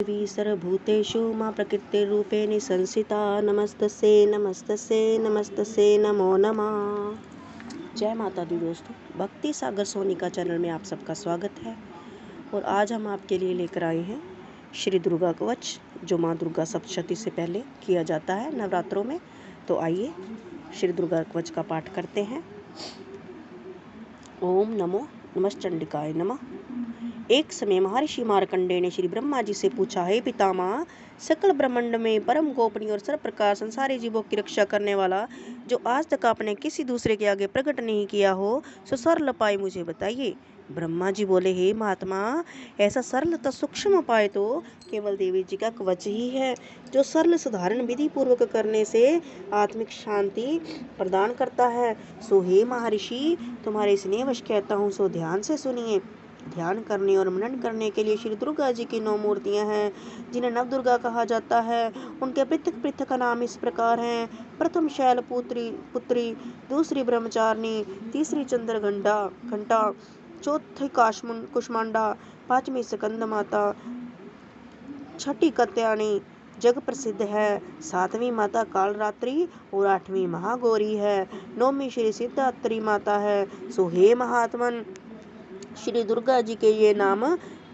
देवी सर्वभूतेषु मां प्रकृतिरूपेण संस्थिता नमस्तस्यै नमस्तस्यै नमस्तस्यै नमो नमः। जय माता दी दोस्तों, भक्ति सागर सोनिका चैनल में आप सबका स्वागत है। और आज हम आपके लिए लेकर आए हैं श्री दुर्गा कवच, जो माँ दुर्गा सप्तशती से पहले किया जाता है नवरात्रों में। तो आइए श्री दुर्गा कवच का पाठ करते हैं। ओम नमो नमश्चंडिकाय नमः। एक समय महर्षि मार्कंडेय ने श्री ब्रह्मा जी से पूछा, हे पितामह, सकल ब्रह्मांड में परम गोपनीय और सर्व प्रकार संसारी जीवों की रक्षा करने वाला, जो आज तक आपने किसी दूसरे के आगे प्रकट नहीं किया हो, सो सरल उपाय मुझे बताइए। ब्रह्मा जी बोले, हे महात्मा, ऐसा सरल तथा सूक्ष्म उपाय तो केवल देवी जी का कवच ही है, जो सरल साधारण विधि पूर्वक करने से आत्मिक शांति प्रदान करता है। सो हे महर्षि, तुम्हारे स्नेहवश कहता हूँ, सो ध्यान से सुनिए। ध्यान करने और मनन करने के लिए श्री दुर्गा जी की 9 मूर्तियां हैं, जिन्हें नव दुर्गा कहा जाता है। उनके पृथक पृथक नाम इस प्रकार हैं। प्रथम शैल पुत्री, दूसरी ब्रह्मचारिणी, तीसरी चंद्र घंटा, चौथी कुष्मांडा, पांचवी स्कंद माता, छठी कत्यायनी जग प्रसिद्ध है, सातवीं माता कालरात्रि और आठवीं महागौरी है, नौवीं श्री सिद्धात्री माता है। सो हे महात्मन, श्री दुर्गा जी के ये नाम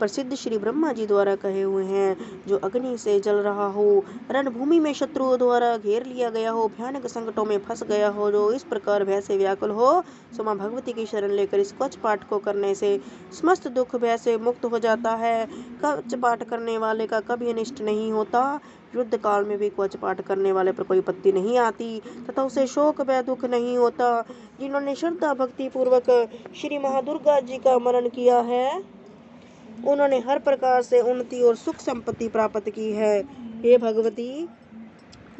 प्रसिद्ध श्री ब्रह्मा जी द्वारा कहे हुए हैं। जो अग्नि से जल रहा हो, रणभूमि में शत्रुओं द्वारा घेर लिया गया हो, भयानक संकटों में फंस गया हो, जो इस प्रकार भय से व्याकुल हो, सो मां भगवती की शरण लेकर इस कवच पाठ को करने से समस्त दुख भय से मुक्त हो जाता है। कवच पाठ करने वाले का कभी अनिष्ट नहीं होता। युद्ध काल में भी कवच पाठ करने वाले पर कोई आपत्ति नहीं आती तथा उसे शोक भय दुख नहीं होता। जिन्होंने श्रद्धा भक्ति पूर्वक श्री महादुर्गा जी का मरण किया है, उन्होंने हर प्रकार से उन्नति और सुख संपत्ति प्राप्त की है। हे भगवती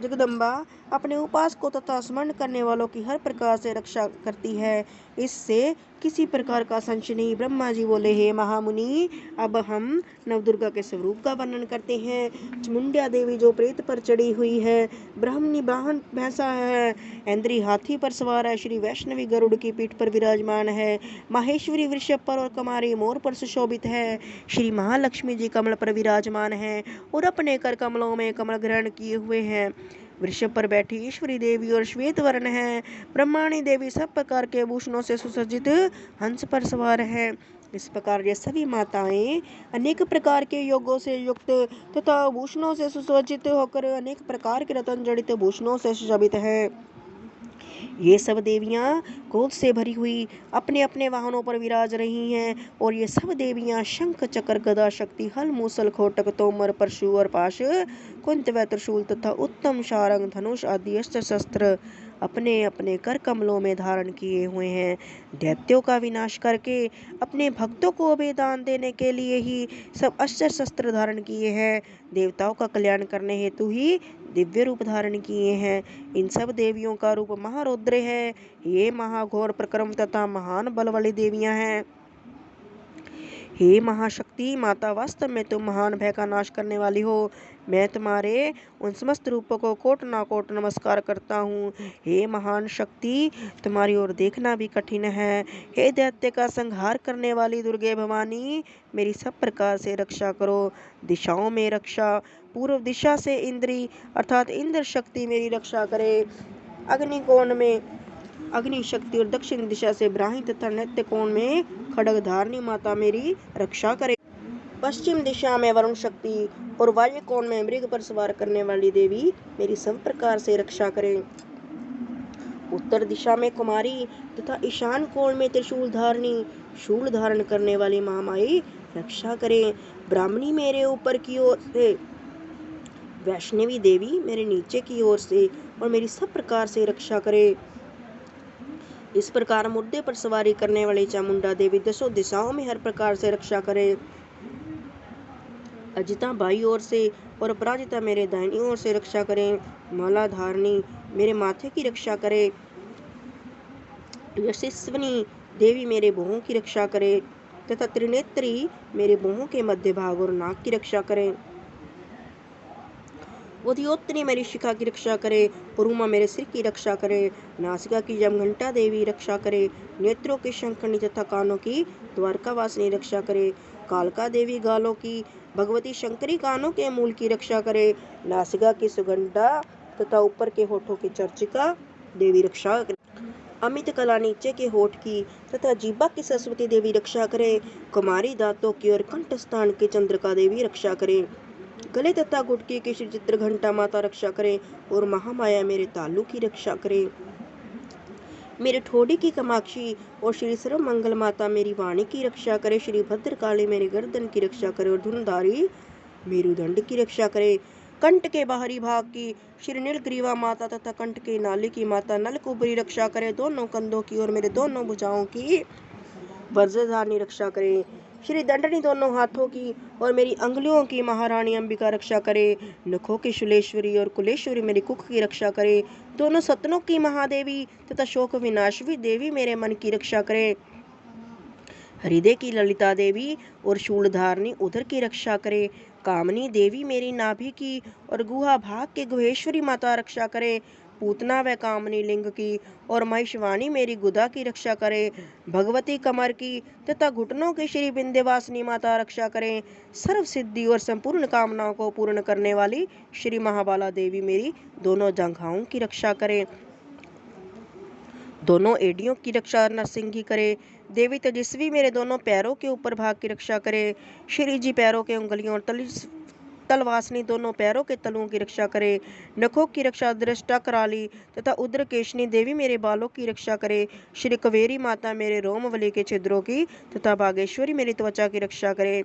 जगदम्बा अपने उपासकों तथा स्मरण करने वालों की हर प्रकार से रक्षा करती है, इससे किसी प्रकार का संशय नहीं। ब्रह्मा जी बोले, हे महामुनि, अब हम नवदुर्गा के स्वरूप का वर्णन करते हैं। चामुंडा देवी जो प्रेत पर चढ़ी हुई है, ब्राह्मणी वाहन भैंसा है, इंद्री हाथी पर सवार है, श्री वैष्णवी गरुड़ की पीठ पर विराजमान है, माहेश्वरी वृषभ पर और कुमारी मोर पर सुशोभित है, श्री महालक्ष्मी जी कमल पर विराजमान है और अपने कर कमलों में कमल ग्रहण किए हुए हैं। वृषभ पर बैठी ईश्वरी देवी और श्वेत वर्ण है। ब्रह्माणी देवी सब प्रकार के आभूषणों से सुसज्जित हंस पर सवार है। इस प्रकार ये सभी माताएं अनेक प्रकार के योगों से युक्त तथा आभूषणों से सुसज्जित होकर अनेक प्रकार के रत्न जड़ित आभूषणों से सुशोभित है। ये सब देवियां क्रोध से भरी हुई अपने अपने वाहनों पर विराज रही हैं, और ये सब देवियां शंख चक्र गदा शक्ति हल मूसल खोटक तोमर परशु और पाश कुंत व त्रिशूल तथा उत्तम शारंग धनुष आदि अस्त्र शस्त्र अपने अपने कर कमलों में धारण किए हुए हैं। दैत्यों का विनाश करके अपने भक्तों को अभय दान देने के लिए ही सब अस्त्र शस्त्र धारण किए हैं। देवताओं का कल्याण करने हेतु ही दिव्य रूप धारण किए हैं। इन सब देवियों का रूप महारौद्र है। ये महाघोर प्रक्रम तथा महान बल वाली देवियां हैं। हे महाशक्ति माता, वास्तव में तुम महान भय का नाश करने वाली हो। मैं तुम्हारे उन समस्त रूपों को कोट ना कोट नमस्कार करता हूँ। हे महान शक्ति, तुम्हारी ओर देखना भी कठिन है। हे दैत्य का संहार करने वाली दुर्गे भवानी, मेरी सब प्रकार से रक्षा करो। दिशाओं में रक्षा, पूर्व दिशा से इंद्री अर्थात इंद्र शक्ति मेरी रक्षा करे। अग्निकोण में अग्नि शक्ति और दक्षिण दिशा से ब्राह्मी तथा नैत्य कोण में खड्ग धारणी माता मेरी रक्षा करे। पश्चिम दिशा में वरुण शक्ति और वायु कोण में मृग पर सवार करने वाली देवी मेरी सब प्रकार से रक्षा करें। उत्तर दिशा में कुमारी तथा ईशान कोण में त्रिशूल धारणी शूल धारण करने वाली महामाई रक्षा करें। ब्राह्मणी मेरे ऊपर की ओर से, वैष्णवी देवी मेरे नीचे की ओर से और मेरी सब प्रकार से रक्षा करे। इस प्रकार मुर्दे पर सवारी करने वाली चामुंडा देवी दसों दिशाओं में हर प्रकार से रक्षा करे। अजिता बाई ओर से और अपराजिता मेरे दाहिनी ओर से रक्षा करें। माला धारणी मेरे माथे की रक्षा करे। यशस्विनी देवी मेरे भुवों की रक्षा करे तथा त्रिनेत्री मेरे भुवों के मध्य भाग और नाक की रक्षा करें। उदयोत्तरी मेरी शिखा की रक्षा करे और उमा मेरे सिर की रक्षा करे। नासिका की यमघंटा देवी रक्षा करे। नेत्रों की शंखनी तथा कानों की द्वारका वासिनी रक्षा करे। कालका देवी गालों की भगवती शंकरी कानों के मूल की रक्षा करे, नासिका की सुगंधा तथा ऊपर के होठों की चर्चिका देवी रक्षा करे। अमित कला नीचे के होठ की तथा जीभा की सरस्वती देवी रक्षा करे। कुमारी दांतों की और कंठ स्थान की चंद्रिका देवी रक्षा करे। गले तथा गुटके की श्री चित्र घंटा माता रक्षा करे और महामाया मेरे तालू की रक्षा करे। मेरे ठोड़ी की कमाक्षी और श्री सर्व मंगल माता मेरी वाणी की रक्षा करे। श्री भद्रकाली मेरी गर्दन की रक्षा करे और धुनधारी मेरुदंड की रक्षा करे। कंठ के बाहरी भाग की श्री नीलग्रीवा माता तथा कंठ के नाली की माता नलकुबरी रक्षा करे। दोनों कंधों की और मेरे दोनों भुजाओं की वज्रधारणी रक्षा करे। श्री दंडनी दोनों हाथों की और मेरी अंगुलियों की महारानी अंबिका रक्षा करे। नखों की शुलेश्वरी और कुलेश्वरी मेरी कुख की रक्षा करे। दोनों सतनों की महादेवी तथा शोक विनाशवी देवी मेरे मन की रक्षा करे। हृदय की ललिता देवी और शूलधारणी उदर की रक्षा करे। कामनी देवी मेरी नाभि की और गुहा भाग के गुहेश्वरी माता रक्षा करे। पूतना व कामनी लिंग की और महिषवाणी मेरी गुदा की रक्षा करे। भगवती कमर की तथा घुटनों की श्री विंध्यवासिनी माता रक्षा करे। सर्व सिद्धि और संपूर्ण कामनाओं को पूर्ण करने वाली श्री महाबाला देवी मेरी दोनों जंघाओं की रक्षा करे। दोनों एडियों की रक्षा नरसिंह करे। देवी तेजस्वी मेरे दोनों पैरों के ऊपर भाग की रक्षा करे। श्री जी पैरों के उंगलियों और तलवासनी दोनों पैरों के तलुओं की रक्षा करे। नखों की रक्षा दृष्टा कराली तथा उद्र केशनी देवी मेरे बालों की रक्षा करे। श्री कवेरी माता मेरे रोमवली के छिद्रों की तथा बागेश्वरी मेरी त्वचा की रक्षा करे।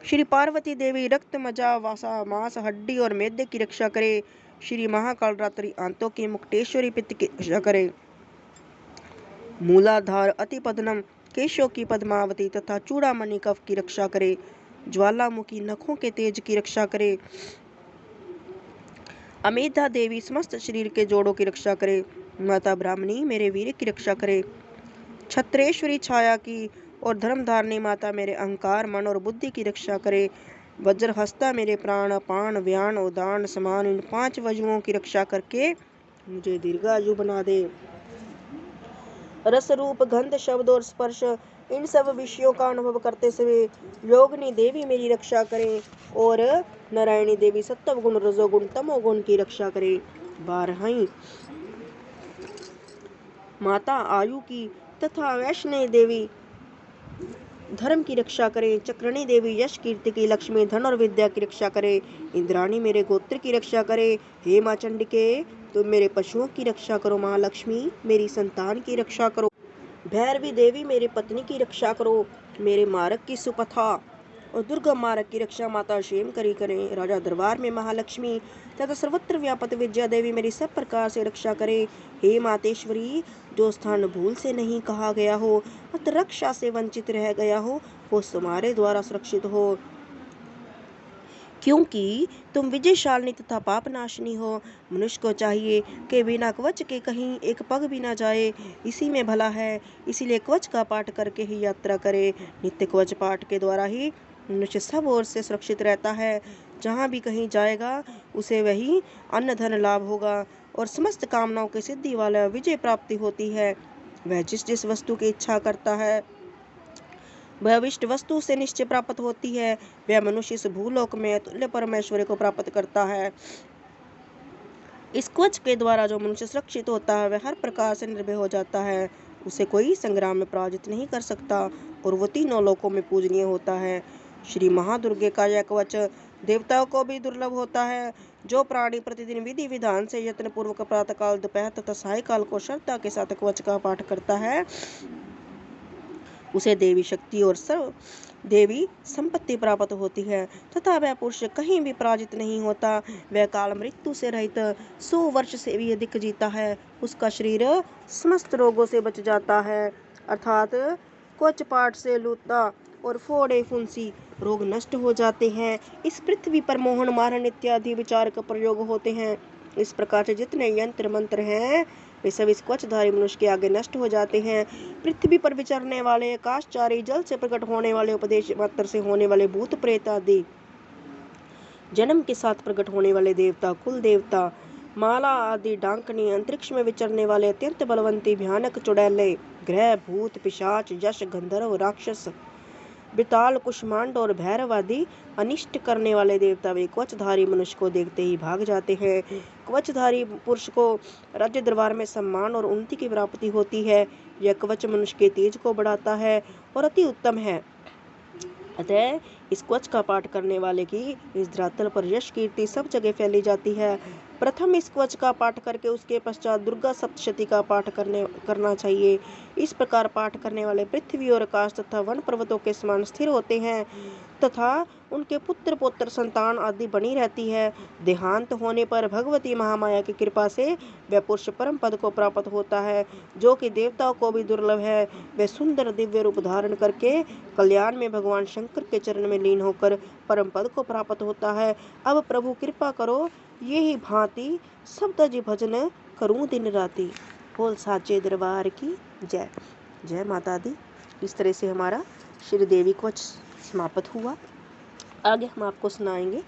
श्री पार्वती देवी रक्त मजा वासा मांस हड्डी और मेदे की रक्षा करे। श्री महाकाल रात्रि आंतों की मुक्तेश्वरी पित्त की रक्षा करे। मूलाधार अतिपदनम केशों की पद्मावती तथा चूड़ामणि कफ की रक्षा करे। ज्वालामुखी नखों के तेज की रक्षा करे। अमेधा देवी समस्त शरीर के जोड़ों की रक्षा करे। माता ब्राह्मणी मेरे वीर की रक्षा करे। छत्रेश्वरी छाया की और धर्मधारणी माता मेरे अहंकार मन और बुद्धि की रक्षा करे। वज्रहस्ता मेरे प्राण अपान व्यान उदान समान इन 5 वजुओं की रक्षा करके मुझे दीर्घायु बना दे। रस रूप गंध शब्द और स्पर्श इन सब विषयों का अनुभव करते समय योगिनी देवी मेरी रक्षा करें और नारायणी देवी सत्व गुण रजोगुण तमोगुण की रक्षा करे। 12 माता आयु की तथा वैष्णवी देवी धर्म की रक्षा करें। चक्रणी देवी यश कीर्ति की लक्ष्मी धन और विद्या की रक्षा करे। इंद्राणी मेरे गोत्र की रक्षा करे। हे मां चंडिके तुम मेरे पशुओं की रक्षा करो। महालक्ष्मी मेरी संतान की रक्षा करो। भैरवी देवी मेरी पत्नी की रक्षा करो। मेरे मार्ग की सुपथा और दुर्गम मार्ग की रक्षा माता क्षेम करी करें। राजा दरबार में महालक्ष्मी तथा सर्वत्र व्यापत विद्या देवी मेरी सब प्रकार से रक्षा करे। हे मातेश्वरी जो स्थान भूल से नहीं कहा गया हो अत रक्षा से वंचित रह गया हो वो तुम्हारे द्वारा सुरक्षित हो, क्योंकि तुम विजयशालिनी तथा पापनाशिनी हो। मनुष्य को चाहिए कि बिना कवच के कहीं एक पग भी ना जाए, इसी में भला है। इसीलिए कवच का पाठ करके ही यात्रा करे। नित्य कवच पाठ के द्वारा ही मनुष्य सब ओर से सुरक्षित रहता है। जहाँ भी कहीं जाएगा उसे वही अन्न धन लाभ होगा और समस्त कामनाओं की सिद्धि वाला विजय प्राप्ति होती है। वह जिस जिस वस्तु की इच्छा करता है वह विष्ट वस्तु से निश्चय प्राप्त होती है। वह मनुष्य इस भूलोक में अतुल्य परमेश्वर को प्राप्त करता है। इस कवच के द्वारा जो मनुष्य सुरक्षित होता है वह हर प्रकार से निर्भय हो जाता है। उसे कोई संग्राम में पराजित नहीं कर सकता और वो तीनों लोकों में पूजनीय होता है। श्री महादुर्गे का यह कवच देवताओं को भी दुर्लभ होता है। जो प्राणी प्रतिदिन विधि विधान से यत्न पूर्वक प्रातःकाल दोपहर तथा सायकाल को श्रद्धा के साथ कवच का पाठ करता है उसे देवी शक्ति और सर्व देवी संपत्ति प्राप्त होती है तथा वह पुरुष कहीं भी पराजित नहीं होता। वह काल मृत्यु से रहित 100 वर्ष से भी अधिक जीता है। उसका शरीर समस्त रोगों से बच जाता है, अर्थात कवच पाठ से लूता और फोड़े फुंसी रोग नष्ट हो जाते हैं। इस पृथ्वी पर मोहन मारण इत्यादि विचार का प्रयोग होते हैं। इस प्रकार से जितने यंत्र मंत्र हैं वे सब इस कवचधारी मनुष्य के आगे नष्ट हो जाते हैं। पृथ्वी पर विचरने वाले आकाशचारी जल से प्रकट होने वाले उपदेश मात्र से होने वाले भूत प्रेत आदि जन्म के साथ प्रकट होने वाले देवता कुल देवता माला आदि डांकनी अंतरिक्ष में विचरने वाले अत्यंत बलवंती भयानक चुड़ैले ग्रह भूत पिशाच यश गंधर्व राक्षस बेताल, कुष्मांड और भैरव आदि अनिष्ट करने वाले देवता वे कवचधारी मनुष्य को देखते ही भाग जाते हैं। कवचधारी पुरुष को राज्य दरबार में सम्मान और उन्नति की प्राप्ति होती है। यह कवच मनुष्य के तेज को बढ़ाता है और अति उत्तम है। अतः इस कवच का पाठ करने वाले की इस धरातल पर यश कीर्ति सब जगह फैली जाती है। प्रथम इस कवच का पाठ करके उसके पश्चात दुर्गा सप्तशती का पाठ करना चाहिए। इस प्रकार पाठ करने वाले पृथ्वी और आकाश तथा वन पर्वतों के समान स्थिर होते हैं तथा उनके पुत्र पौत्र संतान आदि बनी रहती है। देहांत होने पर भगवती महामाया की कृपा से वह पुरुष परम पद को प्राप्त होता है, जो कि देवताओं को भी दुर्लभ है। वह सुंदर दिव्य रूप धारण करके कल्याण में भगवान शंकर के चरण में लीन होकर परम पद को प्राप्त होता है। अब प्रभु कृपा करो, ये ही भांति शब्द जी भजन करूं दिन राति। बोल साचे दरबार की जय। जय माता दी। इस तरह से हमारा श्रीदेवी कवच समाप्त हुआ। आगे हम आपको सुनाएंगे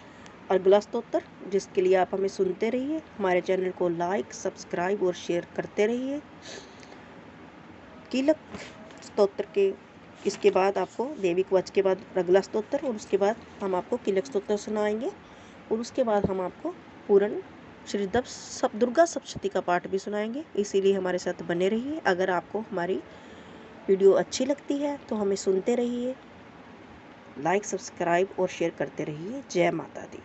अगला स्तोत्र, जिसके लिए आप हमें सुनते रहिए। हमारे चैनल को लाइक, सब्सक्राइब और शेयर करते रहिए। कीलक स्तोत्र के इसके बाद आपको देवी कवच के बाद अगला स्तोत्र और उसके बाद हम आपको कीलक स्तोत्र सुनाएंगे और उसके बाद हम आपको पूर्ण श्री दुर्गा सप्तशती का पाठ भी सुनाएंगे। इसीलिए हमारे साथ बने रहिए। अगर आपको हमारी वीडियो अच्छी लगती है तो हमें सुनते रहिए, लाइक, सब्सक्राइब और शेयर करते रहिए। जय माता दी।